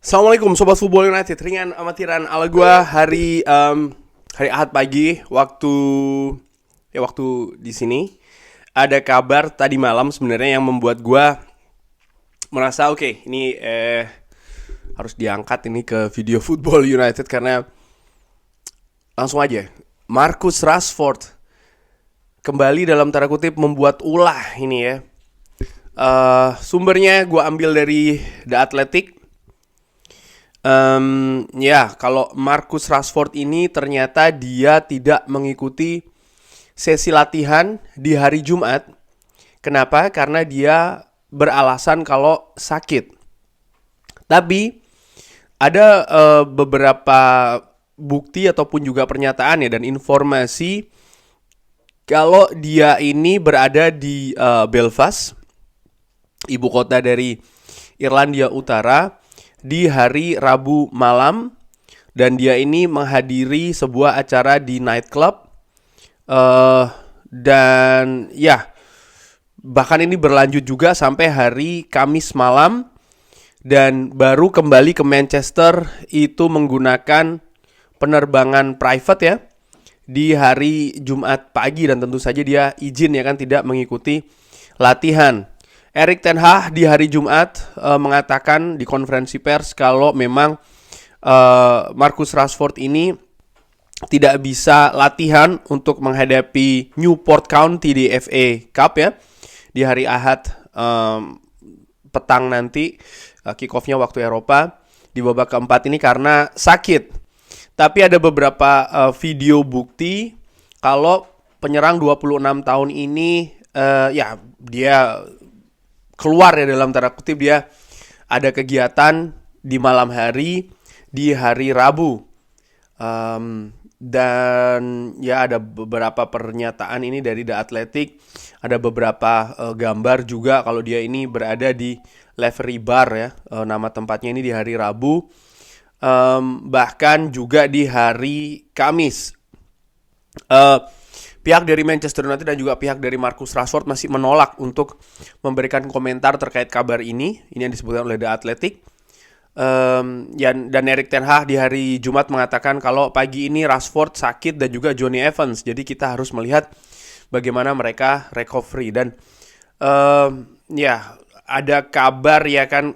Assalamualaikum Sobat Football United. Ringan amatiran ala gua hari Ahad pagi waktu di sini ada kabar tadi malam sebenarnya yang membuat gua merasa oke, ini harus diangkat ini ke video Football United karena langsung aja Marcus Rashford kembali dalam tanda kutip membuat ulah ini ya. Sumbernya gue ambil dari The Athletic. Kalau Marcus Rashford ini ternyata dia tidak mengikuti sesi latihan di hari Jumat. Kenapa? Karena dia beralasan kalau sakit. Tapi ada beberapa bukti ataupun juga pernyataan ya dan informasi kalau dia ini berada di Belfast, ibu kota dari Irlandia Utara, di hari Rabu malam, dan dia ini menghadiri sebuah acara di nightclub, dan ya bahkan ini berlanjut juga sampai hari Kamis malam, dan baru kembali ke Manchester itu menggunakan penerbangan private ya di hari Jumat pagi, dan tentu saja dia izin ya kan tidak mengikuti latihan. Erik ten Hag di hari Jumat mengatakan di konferensi pers kalau memang Marcus Rashford ini tidak bisa latihan untuk menghadapi Newport County di FA Cup ya di hari Ahad petang nanti, kick-off-nya waktu Eropa di babak keempat ini karena sakit. Tapi ada beberapa video bukti kalau penyerang 26 tahun ini dia keluar ya dalam tanda kutip, dia ada kegiatan di malam hari di hari Rabu, dan ya ada beberapa pernyataan ini dari The Athletic, ada beberapa gambar juga kalau dia ini berada di Lavery Bar ya, nama tempatnya ini di hari Rabu, bahkan juga di hari Kamis. Pihak dari Manchester United dan juga pihak dari Marcus Rashford masih menolak untuk memberikan komentar terkait kabar ini. Ini yang disebutkan oleh The Athletic. Dan Erik ten Hag di hari Jumat mengatakan kalau pagi ini Rashford sakit dan juga Johnny Evans. Jadi kita harus melihat bagaimana mereka recovery. Dan ada kabar ya kan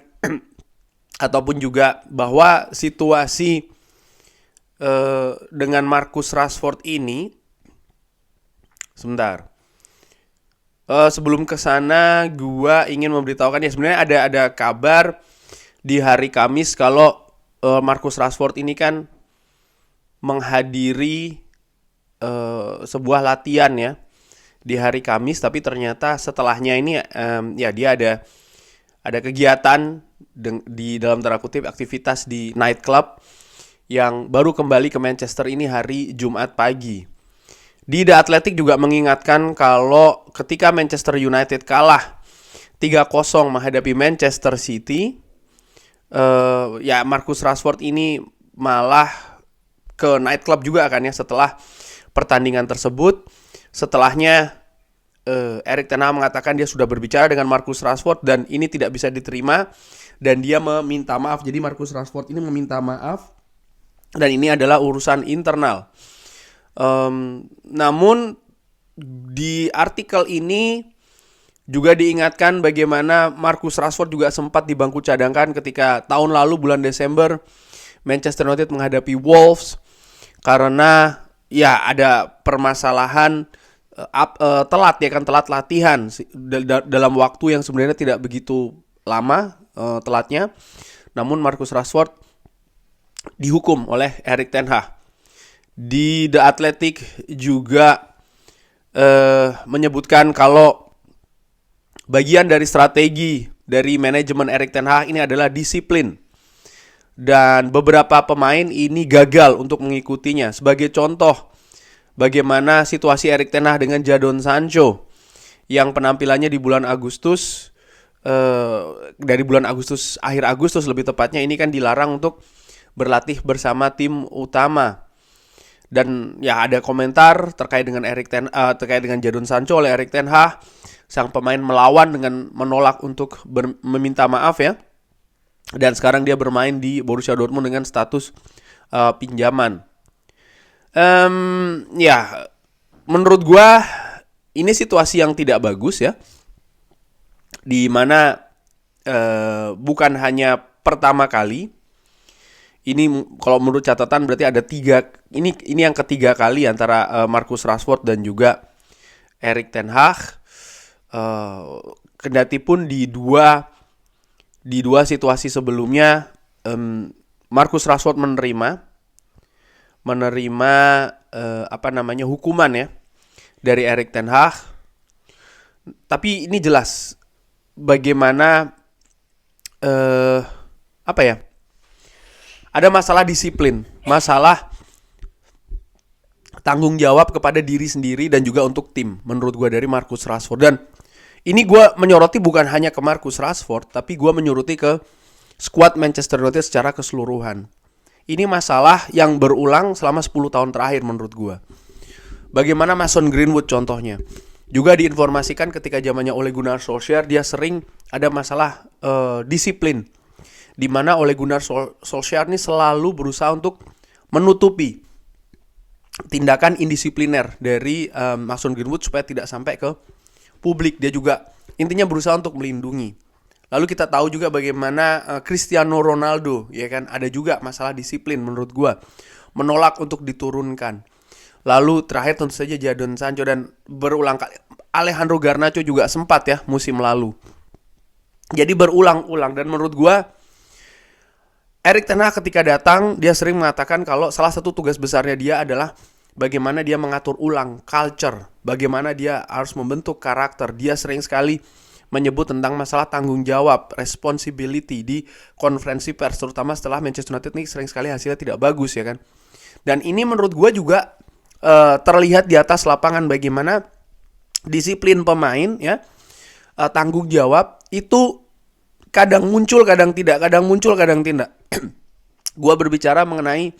ataupun juga bahwa situasi dengan Marcus Rashford ini, sebentar. Sebelum kesana, gua ingin memberitahukan ya sebenarnya ada kabar di hari Kamis kalau Marcus Rashford ini kan menghadiri sebuah latihan ya di hari Kamis, tapi ternyata setelahnya ini dia ada kegiatan di dalam tanda kutip aktivitas di nightclub yang baru kembali ke Manchester ini hari Jumat pagi. Di The Athletic juga mengingatkan kalau ketika Manchester United kalah 3-0 menghadapi Manchester City, Marcus Rashford ini malah ke nightclub juga kan ya setelah pertandingan tersebut. Setelahnya Erik ten Hag mengatakan dia sudah berbicara dengan Marcus Rashford dan ini tidak bisa diterima dan dia meminta maaf. Jadi Marcus Rashford ini meminta maaf dan ini adalah urusan internal. Namun di artikel ini juga diingatkan bagaimana Marcus Rashford juga sempat di bangku cadangkan ketika tahun lalu bulan Desember Manchester United menghadapi Wolves karena ya ada permasalahan telat latihan dalam waktu yang sebenarnya tidak begitu lama telatnya. Namun Marcus Rashford dihukum oleh Erik ten Hag. Di The Athletic juga menyebutkan kalau bagian dari strategi dari manajemen Erik ten Hag ini adalah disiplin. Dan beberapa pemain ini gagal untuk mengikutinya. Sebagai contoh, bagaimana situasi Erik ten Hag dengan Jadon Sancho yang penampilannya di bulan Agustus, dari bulan Agustus, akhir Agustus lebih tepatnya, ini kan dilarang untuk berlatih bersama tim utama. Dan ya ada komentar terkait dengan Jadon Sancho oleh Erik ten Hag. Sang pemain melawan dengan menolak untuk meminta maaf ya. dan sekarang dia bermain di Borussia Dortmund dengan status pinjaman. Ya, menurut gua ini situasi yang tidak bagus ya, di mana bukan hanya pertama kali. Ini kalau menurut catatan berarti ada 3. Ini yang ketiga kali antara Marcus Rashford dan juga Erik ten Hag. Kendati pun di dua situasi sebelumnya Marcus Rashford menerima hukuman ya dari Erik ten Hag. Tapi ini jelas bagaimana ada masalah disiplin, masalah tanggung jawab kepada diri sendiri dan juga untuk tim, menurut gue, dari Marcus Rashford. Dan ini gue menyoroti bukan hanya ke Marcus Rashford, tapi gue menyoroti ke skuad Manchester United secara keseluruhan. Ini masalah yang berulang selama 10 tahun terakhir menurut gue. Bagaimana Mason Greenwood contohnya, juga diinformasikan ketika zamannya Ole Gunnar Solskjaer, dia sering ada masalah disiplin, di mana Ole Gunnar Solskjaer ini selalu berusaha untuk menutupi tindakan indisipliner dari Mason Greenwood supaya tidak sampai ke publik. Dia juga intinya berusaha untuk melindungi. Lalu kita tahu juga bagaimana Cristiano Ronaldo, ya kan, ada juga masalah disiplin menurut gua, menolak untuk diturunkan. Lalu terakhir tentu saja Jadon Sancho, dan berulang kali Alejandro Garnacho juga sempat ya musim lalu. Jadi berulang-ulang, dan menurut gua Erik ten Hag ketika datang, dia sering mengatakan kalau salah satu tugas besarnya dia adalah bagaimana dia mengatur ulang culture, bagaimana dia harus membentuk karakter. Dia sering sekali menyebut tentang masalah tanggung jawab, responsibility di konferensi pers, terutama setelah Manchester United nih sering sekali hasilnya tidak bagus, ya kan. Dan ini menurut gue juga terlihat di atas lapangan bagaimana disiplin pemain, ya, tanggung jawab itu kadang muncul, kadang tidak, kadang muncul, kadang tidak. Gua berbicara mengenai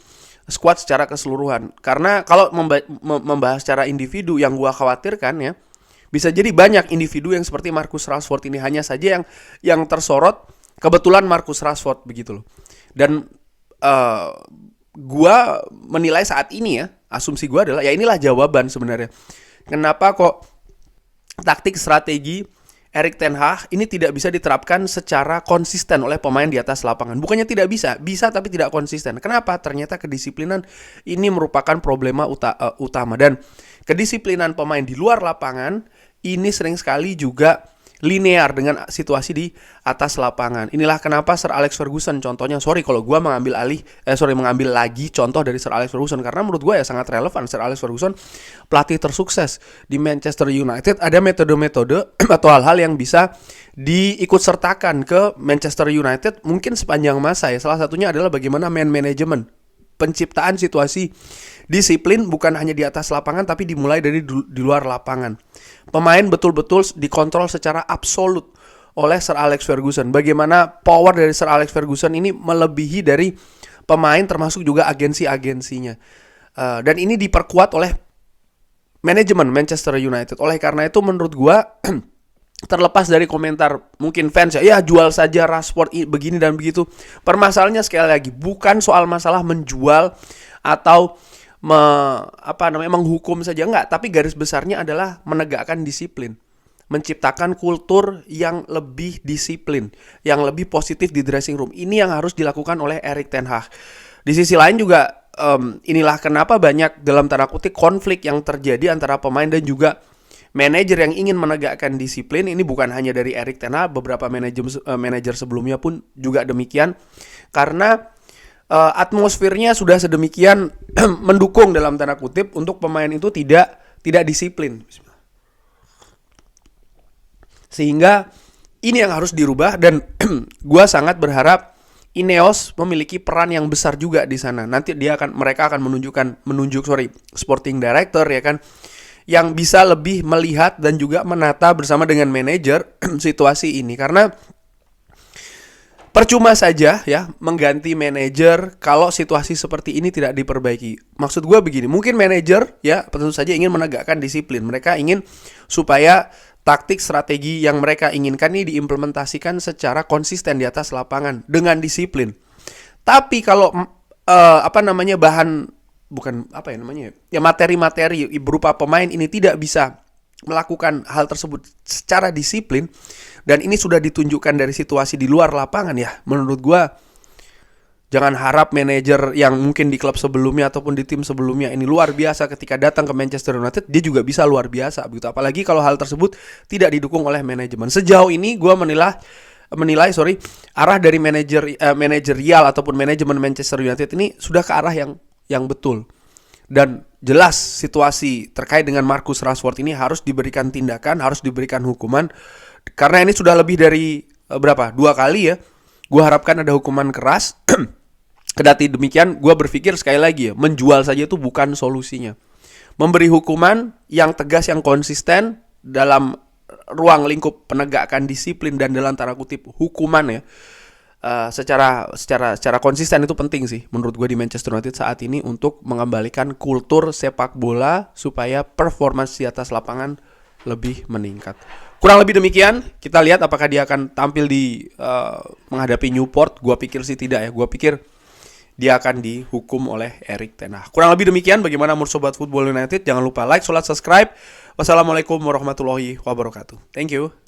squad secara keseluruhan. Karena kalau membahas secara individu, yang gua khawatirkan ya, bisa jadi banyak individu yang seperti Marcus Rashford ini. Hanya saja yang tersorot kebetulan Marcus Rashford begitu loh. Dan gua menilai saat ini ya, asumsi gua adalah ya inilah jawaban sebenarnya. Kenapa kok taktik strategi Erik ten Hag ini tidak bisa diterapkan secara konsisten oleh pemain di atas lapangan. Bukannya tidak bisa, bisa tapi tidak konsisten. Kenapa? Ternyata kedisiplinan ini merupakan problema utama. Dan kedisiplinan pemain di luar lapangan ini sering sekali juga linear dengan situasi di atas lapangan. Inilah kenapa Sir Alex Ferguson contohnya, kalau gue mengambil lagi contoh dari Sir Alex Ferguson, karena menurut gue ya sangat relevan. Sir Alex Ferguson pelatih tersukses di Manchester United, ada metode-metode atau hal-hal yang bisa diikut sertakan ke Manchester United mungkin sepanjang masa ya. Salah satunya adalah bagaimana man management, penciptaan situasi disiplin bukan hanya di atas lapangan tapi dimulai dari di luar lapangan. Pemain betul-betul dikontrol secara absolut oleh Sir Alex Ferguson. Bagaimana power dari Sir Alex Ferguson ini melebihi dari pemain termasuk juga agensi-agensinya. Dan ini diperkuat oleh manajemen Manchester United. Oleh karena itu menurut gua terlepas dari komentar mungkin fans ya jual saja Rashford begini dan begitu. Permasalahannya sekali lagi bukan soal masalah menjual atau menghukum saja, enggak, tapi garis besarnya adalah menegakkan disiplin, menciptakan kultur yang lebih disiplin, yang lebih positif di dressing room. Ini yang harus dilakukan oleh Erik ten Hag. Di sisi lain juga inilah kenapa banyak dalam tanda kutip konflik yang terjadi antara pemain dan juga manajer yang ingin menegakkan disiplin. Ini bukan hanya dari Erik ten Hag, beberapa manajer sebelumnya pun juga demikian, karena atmosfernya sudah sedemikian mendukung dalam tanda kutip untuk pemain itu tidak disiplin. Sehingga ini yang harus dirubah, dan gue sangat berharap Ineos memiliki peran yang besar juga di sana. Nanti mereka akan menunjuk sporting director ya kan, yang bisa lebih melihat dan juga menata bersama dengan manajer situasi ini. Karena percuma saja ya mengganti manajer kalau situasi seperti ini tidak diperbaiki. Maksud gue begini, mungkin manajer ya tentu saja ingin menegakkan disiplin. Mereka ingin supaya taktik strategi yang mereka inginkan ini diimplementasikan secara konsisten di atas lapangan dengan disiplin. Tapi kalau materi-materi berupa pemain ini tidak bisa melakukan hal tersebut secara disiplin, dan ini sudah ditunjukkan dari situasi di luar lapangan, ya menurut gua jangan harap manajer yang mungkin di klub sebelumnya ataupun di tim sebelumnya ini luar biasa, ketika datang ke Manchester United dia juga bisa luar biasa begitu. Apalagi kalau hal tersebut tidak didukung oleh manajemen. Sejauh ini gue menilai arah dari manajerial ataupun manajemen Manchester United ini sudah ke arah yang betul. Dan jelas situasi terkait dengan Marcus Rashford ini harus diberikan tindakan, harus diberikan hukuman, karena ini sudah lebih dari 2 kali ya. Gue harapkan ada hukuman keras. Kedati demikian, gue berpikir sekali lagi ya, menjual saja itu bukan solusinya. Memberi hukuman yang tegas, yang konsisten dalam ruang lingkup penegakan disiplin dan dalam tanda kutip hukuman ya, secara konsisten itu penting sih menurut gue di Manchester United saat ini untuk mengembalikan kultur sepak bola supaya performance di atas lapangan lebih meningkat. Kurang lebih demikian. Kita lihat apakah dia akan tampil di menghadapi Newport. Gua pikir sih tidak ya. Gua pikir dia akan dihukum oleh Erik ten Hag. Kurang lebih demikian. Bagaimana menurut Sobat Football United? Jangan lupa like, subscribe. Wassalamualaikum warahmatullahi wabarakatuh. Thank you.